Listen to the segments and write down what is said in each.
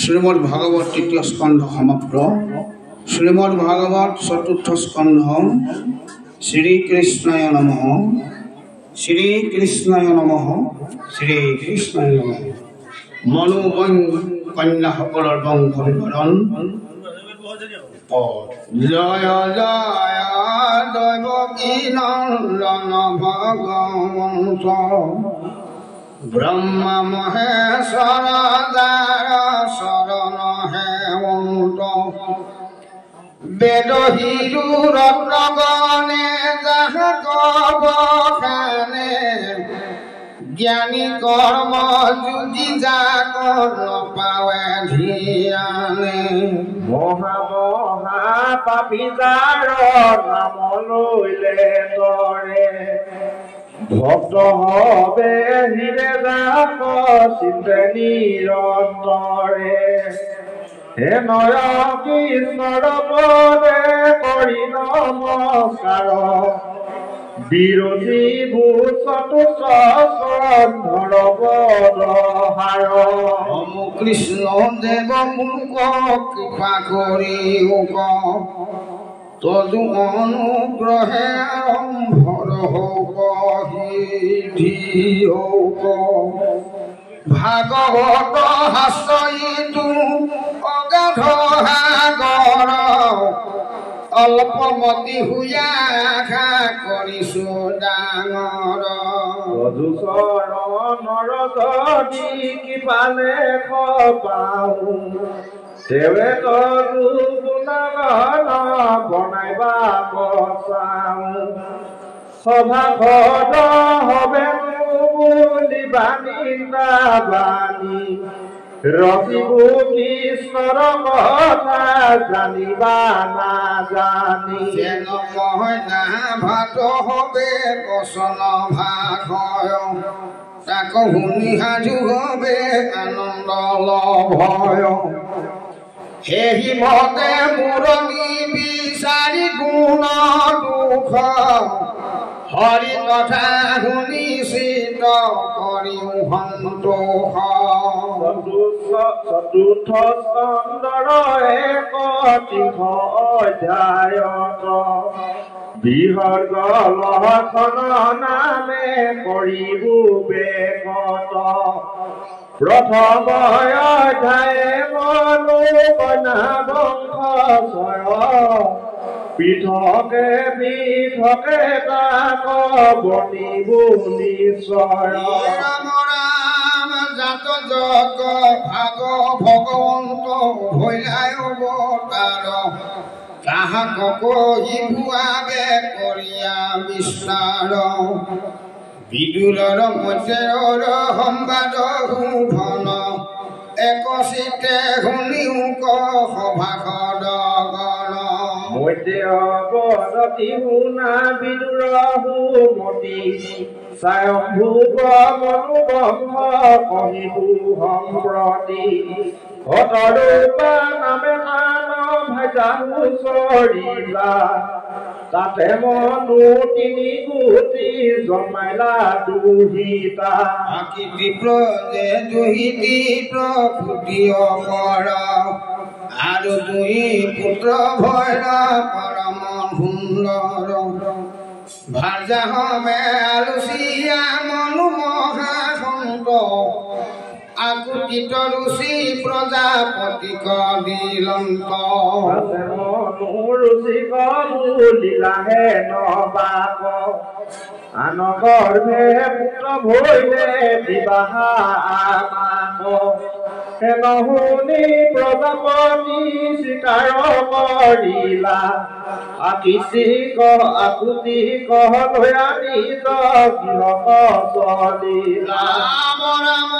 শ্রীমদ্ ভাগবত তৃতীয় স্কন্ধ সমাপ্ত। শ্রীমদ্ ভাগবত চতুর্থ স্কন্ধ। শ্রীকৃষ্ণায় নমঃ। শ্রীকৃষ্ণায় নমঃ। শ্রীকৃষ্ণায় নমঃ। মনোবন কন্যা সকলের বংশ বিবরণ। জয় জয় দেবকী নন্দন ভগবন্ত ব্রহ্মা মহেশ্বর দ্বার শরণ হেমন্ত বেদ হিরু রত্নগণে যাহা কবখানে জ্ঞানী কর্ম যুজি যা কর্ণ পাৱে ধিয়ানে মহা মহা পাপী যাৰ নাম লইলে তৰে ভক্ত হবে হিৰে যাক চিন্তে নিৰন্তৰে হে নয় কৃষ্ণৰ পদে কৰি নমস্কাৰ বিৰোধী ভূষতুষ ধৰ পদহাৰ কৃষ্ণ দেৱ মোক কৃপা কৰি তদু অনুগ্ৰহে আৰম্ভৰ হৌক সিদ্ধি হৌক ভাগৱত হাস্যইতো অগাধ সাগৰ অল্পমতি হুয়া আশা কৰিছো ডাঙৰ চৰণৰ যদি কিপালে পাওঁ তেৱে তদু গুণগান বনাইবা বচাওঁ সভা ভদ হবে বুলি বাণীন্দা বাণী ৰচিবু কৃষ্ণৰ কথা জানিবা নাজানি যেন মইনা ভাত হবে বচন ভাষয় তাক শুনি সাধু হবে আনন্দ লভয় সেহি মতে মুৰণি বিচাৰি গুণ দুখ হৰি কথা শুনি চিত কৰিও সন্তোষ চতুৰ্থ স্কন্ধৰ একত্ৰিশ অধ্যায়ত বিসৰ্গ লক্ষণ নামে কৰিবু বেগত প্ৰথম অধ্যায়ে মনো কন্যা বংশয় পৃথকে পৃথকে তাক বনিবু নিশ্চয় জাত জগ ভাগ ভগৱন্ত ভৈলাই অৱতাৰ তাহাক কহি ভুৱাবে কৰিয়া বিস্তাৰ বিদুৰৰ মধ্যৰ সম্বাদ শুভন একচিতে শুনিও সভাসদ গণ মধ্যে অৱদতি শুনা বিদুৰ সুমতি স্বয়ম্ভুৱ মনোবংশ কহিবু সম্প্ৰতি অতৰূপা নামে কান ভাজাহু চৰিলা তাতে মনো তিনি গুটি জন্মাইলা দুহিতা আকৃতি প্ৰজে দুহিতি প্ৰকৃতি অপৰ আৰু দুই পুত্ৰ ভৈৰ পৰম সুন্দৰ ভাৰ্যা হমে আলুচিয়া মনো মহাসন্ত আকুতিত ৰুচি প্ৰজাপতিক দিলন্ত মনো ৰুচি কলিলাহে নবাক আন গৰ্ভে পুত্ৰ ভৈলে বিবাহা আমাক নহুনি প্ৰজাপতি স্বীকাৰ কৰিলা আকিচি আকুতি কহয়া নিজ গৃহ চলিলা ৰাম ৰাম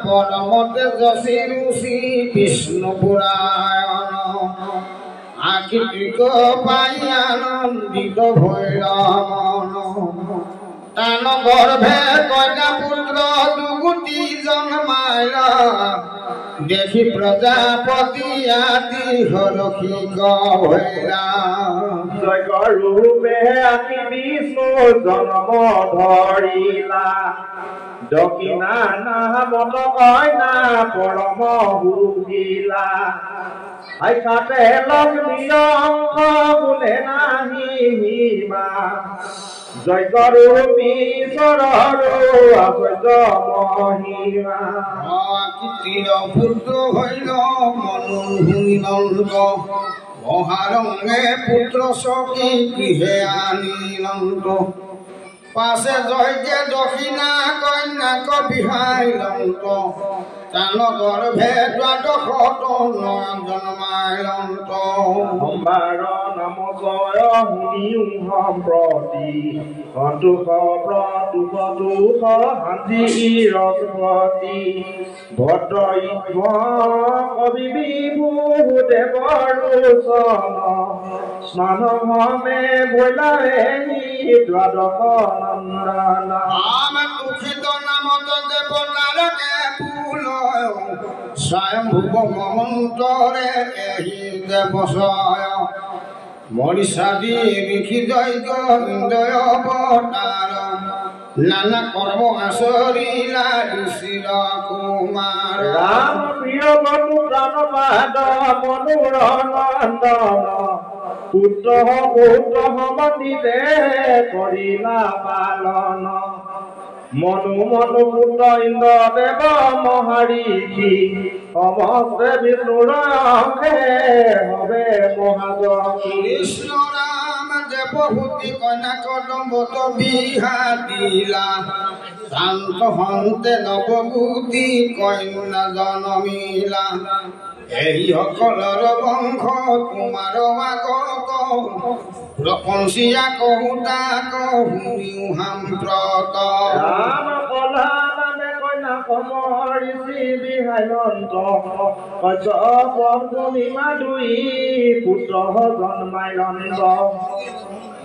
পৰমতে যশী ৰুচি বিষ্ণু পুৰায়ণ আকৃতিক পাই আনন্দিত ভৈৰ মন তান গৰ্ভে কন্যা পুত্ৰ দুগুটি জন্মাইলা দেখি প্ৰজাপতি আদি হৰষিক ভৈৰা জয়ৰূপে আকি বিষ্ণু জন্ম ধৰিলা দক্ষিণা নামত কইনা পৰম সুশীলা আইকাতে লক্ষ্মী অংশ বোলে নাহি হিমা যজ্ঞৰূপী ঈশ্বৰৰো আচৰ্য মহিমা কীৰ্তিৰ পুত্ৰ হইল মনু নন্দ মহাৰঙে পুত্ৰ সখী গৃহে আনিলন্ত পাছে জয়কে দক্ষিণা কন্যাক বিহাইলন্ত তান গৰ্ভে দ্বাদশত জন্মাইলন্ত সম্বাৰ নাম জয় শুনিও সম্প্ৰতি সন্তোষ প্ৰতুষ দুখ শান্তি ৰঘুপতি ভদ্ৰ কবি বিভূ দেৱৰোচন স্নান হোমে বৈলাৰে দ্বাদশ নন্দন দুখিত নামত দেৱতাৰকে ফুল স্বয়ম্ভুৱ মহন্তৰে এহি দেৱচয় মৰিষাদি ঋষি দৈগ ইন্দ্ৰয় অৱতাৰ নানা কৰ্ম আচৰিলা ঋষিৰ কুমাৰ ৰাম প্ৰিয় বন্ধু প্ৰাণপাদ মনুৰ নন্দন পুত্ৰ মন্দিৰে কৰিলা পালন মনু পুত্ৰ ইন্দ্ৰদেৱ মহাৰিষি সমস্তে বিষ্ণুৰ হবে মহাদশী কৃষ্ণ ৰাম দেৱভূতি কন্যা কদম্বত বিহাদিলা শান্ত হন্তে নৱভূতি কন্যা জনমিলা এই সকলৰ বংশ তোমাৰ আগত প্ৰপঞ্চিয়া কহুতাক শুনিও সাম্প্ৰত ৰাম কলা নামে কন্যা কমৰিষি বিহাইলন্ত পূৰ্ণিমা দুই পুত্ৰ জন্মাইলন্ত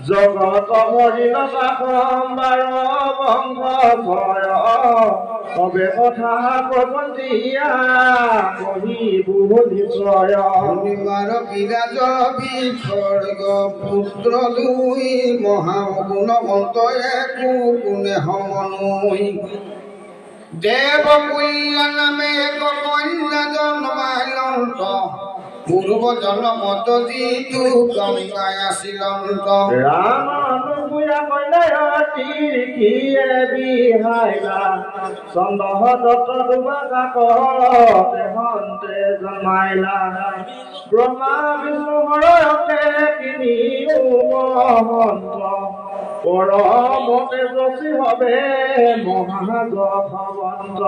জগত হৰিণ সম্বাৰ বংশ ভয় তবে কথা প্ৰবন্ধিয়া কহিবু নিশ্চয় শনিবাৰ বিৰাজ বিখৰ্গ পুত্ৰ দুই মহাগুণৱন্ত একো কোনে সমনুই দেৱ কল্যাণ নামে এক কন্যা জন্মাইলন্ত পূৰ্ব জন্মত যিটো গংগাই আছিলন্ত ৰাম অনুগুয়া কন্যায়তী ঋষিয়ে বিহাইলা চন্দ্ৰ দত্ত দুবাকাকতে হন্তে জন্মাইলা ব্ৰহ্মা বিষ্ণু হৰকে কিনিও মহন্ত পৰমতে যশী হবে মহাজভৱন্ত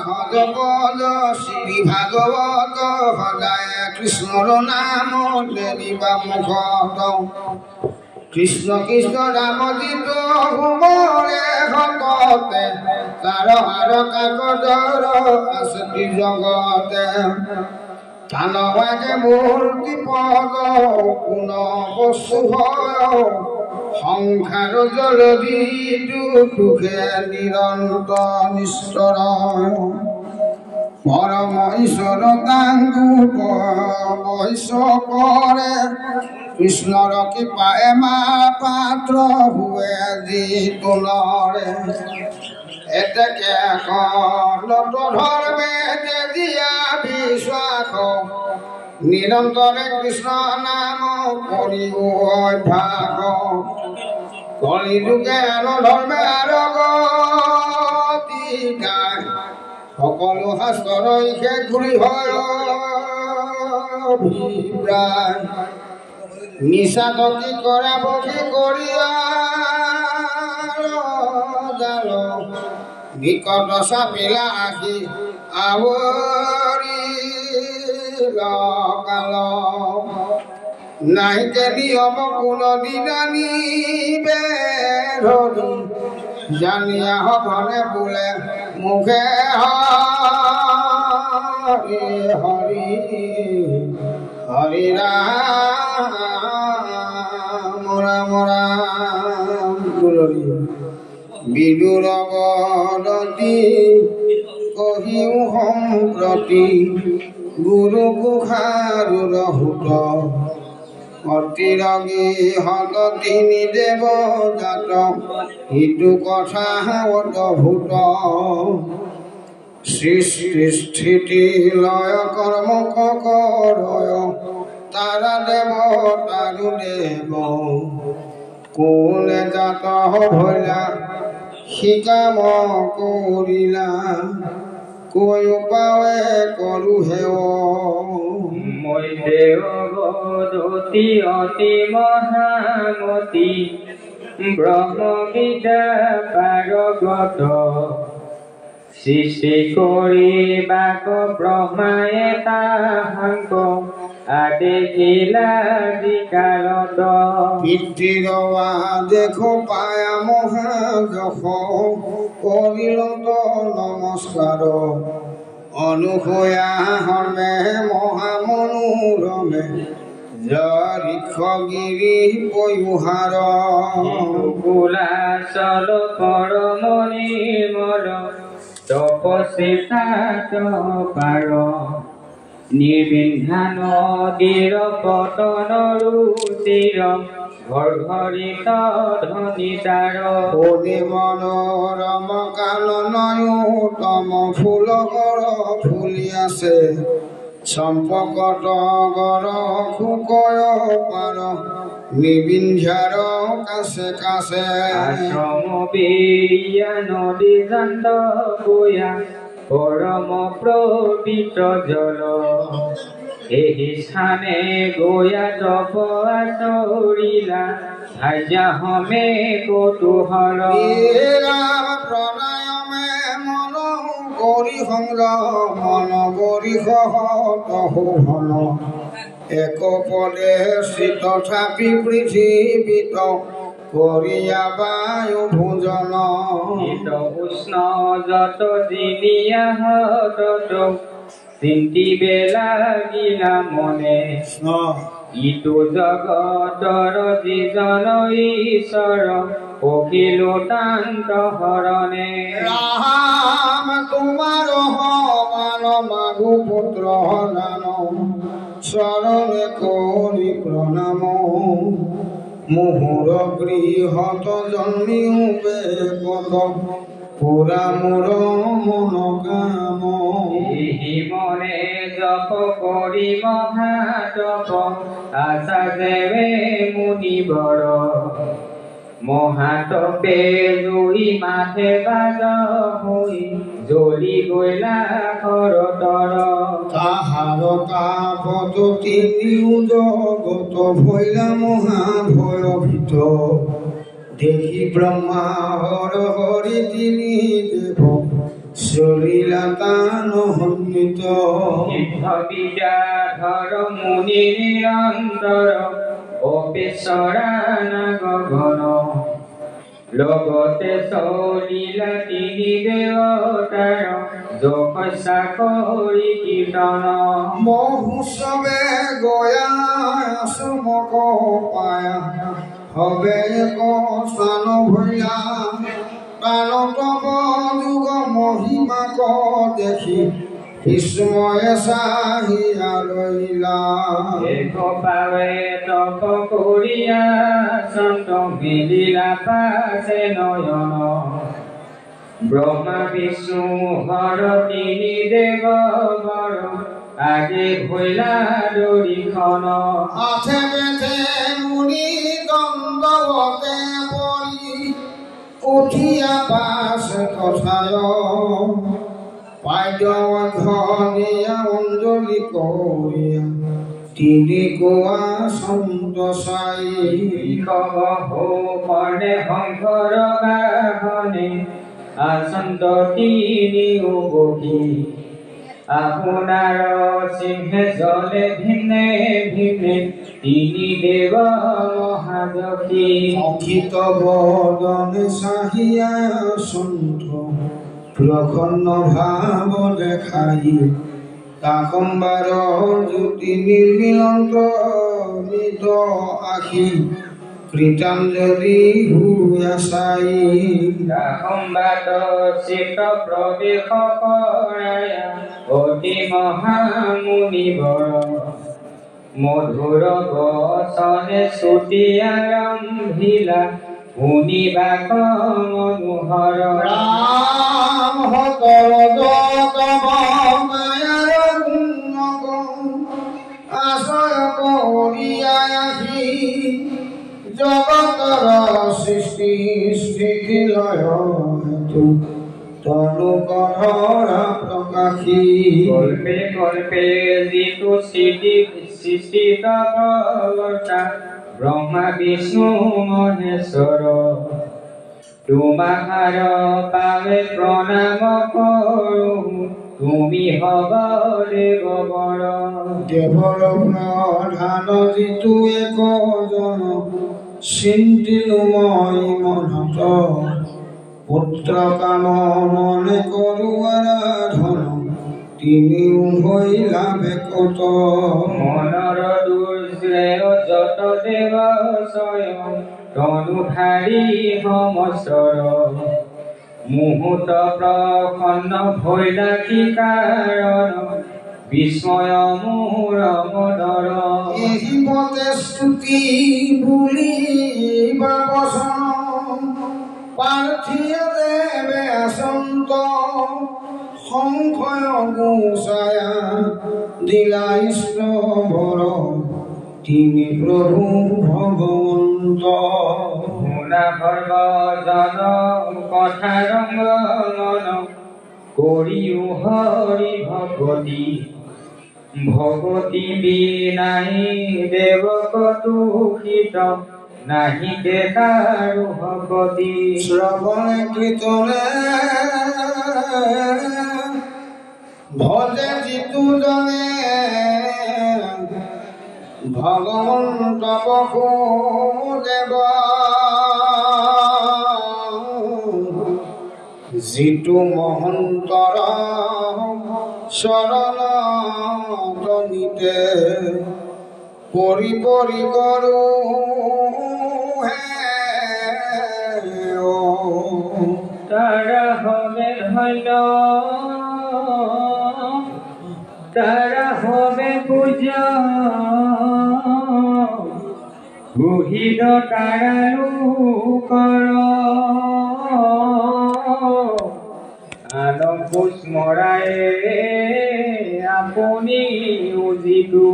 ভাগৱত শ্ৰী ভাগৱত সদায় কৃষ্ণৰ নাম লেলিবা মুখত কৃষ্ণ কৃষ্ণ ৰাম জিত হুমৰে সততে তাৰ হাৰ কাকতৰ আছে জগতে থানবাকে মূৰ্তি পদ কোন বস্তু হয় সংসাৰ জলধি দুখে নিৰন্তৰ নিষ্ঠৰ পৰম ঈশ্বৰ তাংগু বৈশ্য কৰে কৃষ্ণৰ কৃপায়ে মা পাত্ৰ হুৱে যি তোলৰে এতেকে কলত ধৰ্মে তেজিয়া বিশ্বাস নিৰন্তৰে কৃষ্ণ নাম কৰিব অভ্যাস কলিযুগে ধৰ্মে গতি গায় সকলো শাস্ত্ৰৰ শেষ ঘূৰি হয় অভিপ্ৰায় নিচা তকি কৰা বসি কৰিয়া জাল নিকট চাপিলা আহি আৱৰি কাল নাহিকে নিয়ম কোনো দিনানি বেধৰি জানিয়া হবনে বোলে মুখে হৰি হৰি হৰি ৰাম ৰাম ৰাম বিদুৰ বদতি কহিও সম্প্ৰতি গুৰু কুখাৰুৰ হুত অতিৰগী হত তিনি দেৱ জাত ইটো কথা অদ্ভুত সৃষ্টি স্থিতি লয় কৰ্ম কৰয় তাৰা দেৱ তাৰু দেৱ কোনে জাত ভৈলা শিকাম কৰিলা কৈ পাৱে কৰো হেও মই দেৱগতি অতি মহামতি ব্ৰহ্মবিদ্যা পাৰগত সৃষ্টি কৰি বাক ব্ৰহ্মায়ে তাহাংক আদেখিলা বিকাৰত পিতৃৰৱা দেখো পায়া মহাযশ কৰিলত নমস্কাৰ অনুসয়া হৰ্মে মহামনোৰমে জৰিক্ষগিৰি পয়োহাৰ কুলাচল পৰম নিৰ্মল তপস্বিতা পাৰ নিৰ্বিঘ্ন নদীৰ পতন ৰুচিৰ ঘৰ্ঘৰিত ধ্বনি তাৰ মনোৰম কাননয়োতম ফুলকৰ ফুলি আছে চম্পকত গৰ শুকয় পাৰ নিবিন্ধ্যাৰ কাছে কাছে আশ্ৰম বিয়া নদী জান্ত বয়া পৰম প্ৰবিত জল এই স্থানে গয়া তপ আচৰিলা ভাজ্যা হমে কৌতূহল প্ৰণায়মে মন কৰি সংগ্ৰহ মন কৰি সহন এক পদে শ্ৰী তথাপি পৃথিৱীত কৰিয়া বায়ু ভোজন উষ্ণ যত জিনিয়া হত চিন্তি বেলা গিলা মনে ইটো জগতৰ যিজন ঈশ্বৰ অখিলো তান্ত হৰণে ৰাম তোমাৰ সমান মাগু পুত্ৰ নান চৰণে কৰি প্ৰণাম মোহৰ গৃহত জন্মিও বেকত পুৰা মোৰ মন কাম এই মনে জপ কৰি মহাতপ আশা দেৱে মুনিবৰ মহাতপে জুই মাথে বাজ হৈ জ্বলি গৈলা ঘৰতৰ তাহাৰ তাপত তিনিও জগত ভৈলা মহাভয়ভীত দেখি ব্ৰহ্মা হৰ হৰি তিনি দেৱ চলিলা তান সন্মিত সিদ্ধ বিদ্যাধৰ মুনি নিৰন্তৰ অপেশ্বৰা নাগ গণ লগতে চলিলা তিনি দেৱতাৰ যশস্যা কৰি কীৰ্তন মহোৎসৱে গয়া চমক পায়া হবে এক স্থান ভৈলা প্ৰাণ তব যুগ মহিমাক দেখি বিস্ময়ে চাহিয়া ৰহিলা এক পাৱে তপ কৰিয়া সন্ত মিলিলা পাছে নয়ন ব্ৰহ্মা বিষ্ণু হৰ তিনি দেৱ বৰ আগে ভৈলা দৰিখন আঠে বেঠে মুনি দণ্ডৱতে পৰি উঠিয়া পাছ কথায় পাদ্য ধনিয়া অঞ্জলি কৰিয়া তিনি কোৱা সন্ত চাই কৰ্ণে শংকৰ বাহনে আসন্ত তিনিও বহি আপোনাৰ সিংহে জলে ভিনে ভিনে তিনি দেৱ মহাযশী অখিত বদনে চাহিয়া সন্ত প্ৰসন্ন ভাৱ দেখাই কাকম্বাৰ জ্যোতি নিৰ্মিলন্ত মৃত আখি কৃতাঞ্জলি হুয়া চাই সম্বাদ চিত প্ৰৱেশ কৰায় অতি মহামুনিবৰ মধুৰ বচনে শ্ৰুতি আৰম্ভিলা শুনিবাক মনোহৰ ৰাম হতৰ তব মায়াৰ গুণগ আশ্ৰয় কৰিয়াই আহি জগতৰ সৃষ্টি স্থিতি লয় তনু কধৰা প্ৰকাশী কল্পে কল্পে যিটো সৃষ্টিত প্ৰৱৰ্তা ব্ৰহ্মা বিষ্ণু মহেশ্বৰ তোমাৰ পাৱে প্ৰণাম কৰো তুমি হব দেৱবৰ দেৱৰ প্ৰধান যিটো একজন চিন্তিলো মই মনত পুত্ৰ কাম মনে কৰো আৰাধন তিনিও হৈলা বেকত মনৰ দুৰ্যয় যত দেৱ স্বয়ং তনুধাৰী সমস্তৰ মুহূৰ্ত প্ৰসন্ন হৈলা কি কাৰণ বিস্ময় মোৰ মনৰ এই পদে স্তুতি বুলি বচন পাৰ্থিয় দেৱে আচন্ত সংশয় গোসায়া দিলা ঈশ্বৰ তিনি প্ৰভু ভগৱন্ত শুনা সৰ্বজন কথা ৰংগন কৰিও হৰি ভগতি ভগতি বিনাই দেৱক দূষিত নাহি কাৰো ভগতি শ্ৰৱণে কীৰ্তনে ভজে যিটো জনে ভগৱন্ত বসুদেৱ যিটো মহন্তৰ চৰণ তনিতে পৰি পৰি কৰো তাৰা হবে ধন্য তাৰা হবে পূজা গুহিত তাৰাৰো কৰ আনকো স্মৰাই আপুনি যিটো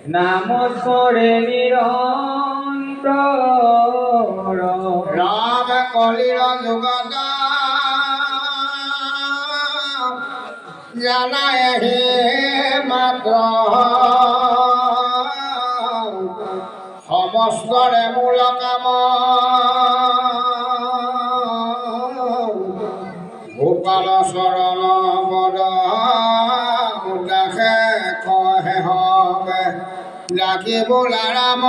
নাম স্মৰে নিৰন্তৰ ৰাম কলিৰ যুগত জানাই হে মাত্ৰ সমস্তৰে মূল কাম গোপাল চৰণ পদ দাসে কহে হবে ডাকিব ৰাম